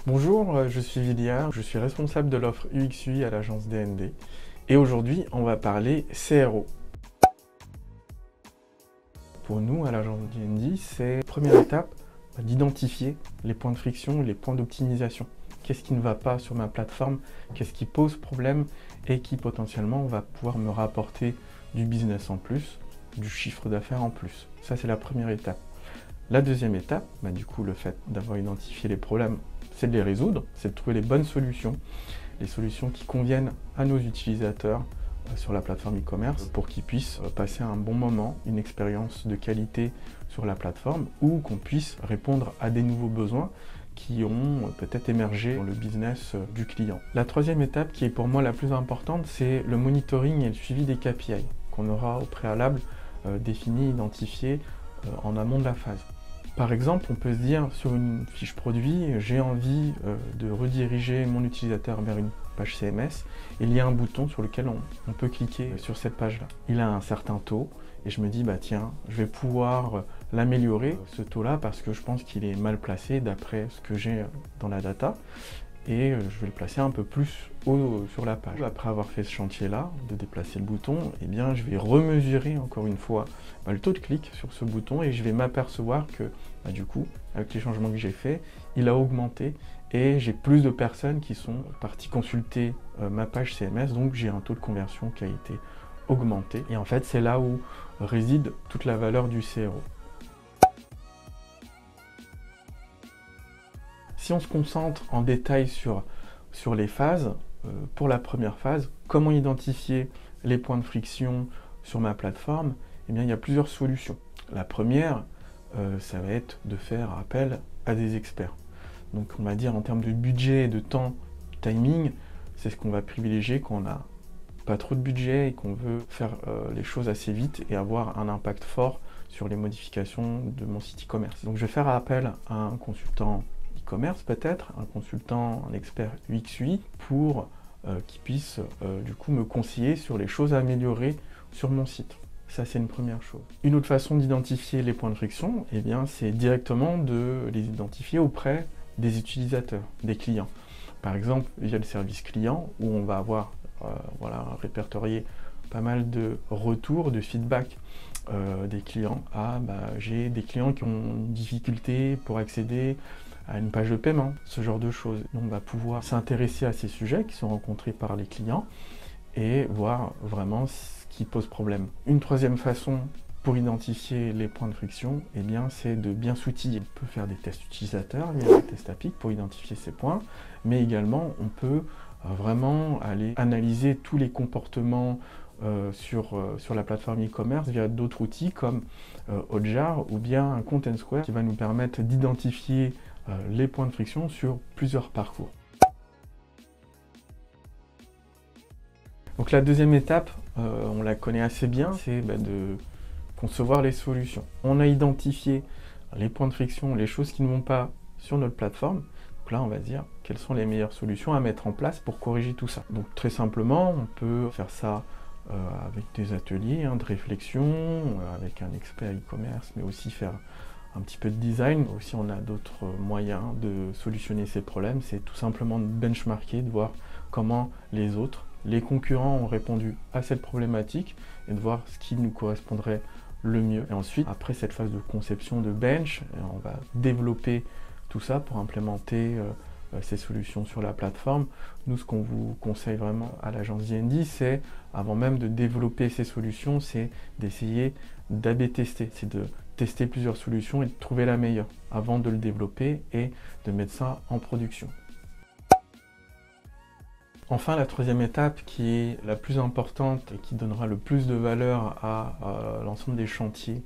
Bonjour, je suis Villiard, je suis responsable de l'offre UX/UI à l'agence DND et aujourd'hui on va parler CRO. Pour nous à l'agence DND, c'est la première étape d'identifier les points de friction, les points d'optimisation. Qu'est-ce qui ne va pas sur ma plateforme, qu'est-ce qui pose problème et qui potentiellement va pouvoir me rapporter du business en plus, du chiffre d'affaires en plus. Ça c'est la première étape. La deuxième étape, du coup le fait d'avoir identifié les problèmes, c'est de les résoudre, c'est de trouver les bonnes solutions, les solutions qui conviennent à nos utilisateurs sur la plateforme e-commerce pour qu'ils puissent passer un bon moment, une expérience de qualité sur la plateforme ou qu'on puisse répondre à des nouveaux besoins qui ont peut-être émergé dans le business du client. La troisième étape qui est pour moi la plus importante, c'est le monitoring et le suivi des KPI qu'on aura au préalable définis, identifiés en amont de la phase. Par exemple, on peut se dire sur une fiche produit, j'ai envie de rediriger mon utilisateur vers une page CMS. Il y a un bouton sur lequel on peut cliquer sur cette page-là. Il a un certain taux et je me dis, tiens, je vais pouvoir l'améliorer, ce taux-là, parce que je pense qu'il est mal placé d'après ce que j'ai dans la data. Et je vais le placer un peu plus haut sur la page. Après avoir fait ce chantier-là, de déplacer le bouton, je vais remesurer encore une fois le taux de clic sur ce bouton et je vais m'apercevoir que du coup, avec les changements que j'ai faits, il a augmenté et j'ai plus de personnes qui sont parties consulter ma page CMS, donc j'ai un taux de conversion qui a été augmenté. Et en fait, c'est là où réside toute la valeur du CRO. Si on se concentre en détail sur les phases, pour la première phase, comment identifier les points de friction sur ma plateforme, il y a plusieurs solutions. La première, ça va être de faire appel à des experts. Donc on va dire en termes de budget, de temps, timing, c'est ce qu'on va privilégier quand on n'a pas trop de budget et qu'on veut faire les choses assez vite et avoir un impact fort sur les modifications de mon site e-commerce. Donc je vais faire appel à un consultant e-commerce peut-être, un consultant, un expert UX/UI pour qui puisse du coup me conseiller sur les choses à améliorer sur mon site. Ça c'est une première chose. Une autre façon d'identifier les points de friction, c'est directement de les identifier auprès des utilisateurs, des clients. Par exemple via le service client où on va avoir répertorié pas mal de retours, de feedback des clients. J'ai des clients qui ont une difficulté pour accéder à une page de paiement, ce genre de choses. Donc on va pouvoir s'intéresser à ces sujets qui sont rencontrés par les clients et voir vraiment ce qui pose problème. Une troisième façon pour identifier les points de friction, c'est de bien s'outiller. On peut faire des tests utilisateurs, des tests API pour identifier ces points, mais également on peut vraiment aller analyser tous les comportements sur la plateforme e-commerce via d'autres outils comme Hotjar ou bien un Content Square qui va nous permettre d'identifier les points de friction sur plusieurs parcours. Donc la deuxième étape, on la connaît assez bien, c'est de concevoir les solutions. On a identifié les points de friction, les choses qui ne vont pas sur notre plateforme. Donc là, on va dire quelles sont les meilleures solutions à mettre en place pour corriger tout ça. Donc très simplement, on peut faire ça avec des ateliers de réflexion, avec un expert e-commerce, mais aussi faire un petit peu de design. Aussi, on a d'autres moyens de solutionner ces problèmes. C'est tout simplement de benchmarker, de voir comment les autres, les concurrents ont répondu à cette problématique et de voir ce qui nous correspondrait le mieux. Et ensuite, après cette phase de conception de bench, on va développer tout ça pour implémenter ces solutions sur la plateforme. Nous, ce qu'on vous conseille vraiment à l'agence DND, c'est, avant même de développer ces solutions, c'est d'essayer d'A/B tester, c'est de tester plusieurs solutions et de trouver la meilleure avant de le développer et de mettre ça en production. Enfin, la troisième étape qui est la plus importante et qui donnera le plus de valeur à l'ensemble des chantiers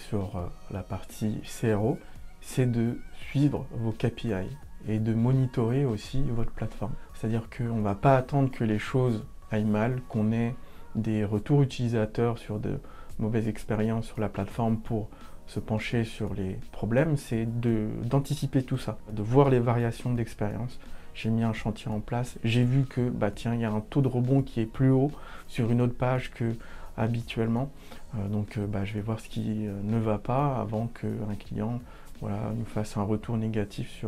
sur la partie CRO, c'est de suivre vos KPI et de monitorer aussi votre plateforme. C'est-à-dire qu'on ne va pas attendre que les choses aillent mal, qu'on ait des retours utilisateurs sur de mauvaises expériences sur la plateforme pour se pencher sur les problèmes, c'est d'anticiper tout ça, de voir les variations d'expérience. J'ai mis un chantier en place, j'ai vu que il y a un taux de rebond qui est plus haut sur une autre page que habituellement. Je vais voir ce qui ne va pas avant qu'un client nous fasse un retour négatif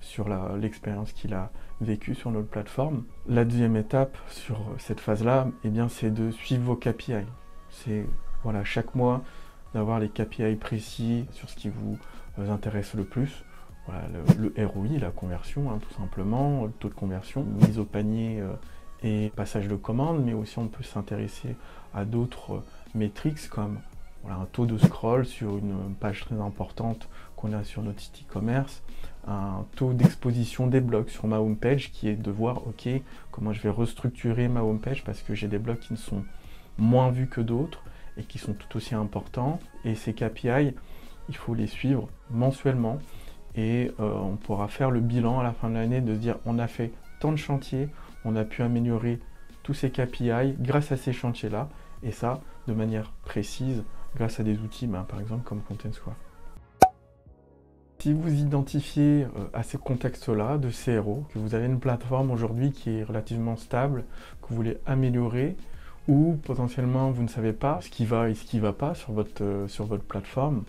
sur l'expérience qu'il a vécue sur notre plateforme. La deuxième étape sur cette phase-là, eh bien, c'est de suivre vos KPI. C'est voilà, chaque mois d'avoir les KPI précis sur ce qui vous intéresse le plus. Voilà, le ROI, la conversion, hein, tout simplement, le taux de conversion, mise au panier et passage de commande, mais aussi on peut s'intéresser à d'autres métriques comme voilà, un taux de scroll sur une page très importante qu'on a sur notre site e-commerce, un taux d'exposition des blogs sur ma homepage qui est de voir ok, comment je vais restructurer ma homepage parce que j'ai des blogs qui ne sont moins vus que d'autres et qui sont tout aussi importants. Et ces KPI, il faut les suivre mensuellement et on pourra faire le bilan à la fin de l'année de se dire on a fait tant de chantiers, on a pu améliorer tous ces KPI grâce à ces chantiers-là et ça de manière précise grâce à des outils par exemple comme Content Square. Si vous identifiez à ces contextes-là de CRO, que vous avez une plateforme aujourd'hui qui est relativement stable, que vous voulez améliorer, ou potentiellement vous ne savez pas ce qui va et ce qui ne va pas sur votre plateforme,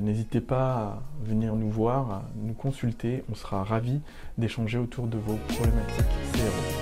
n'hésitez pas à venir nous voir, à nous consulter, on sera ravis d'échanger autour de vos problématiques CRO.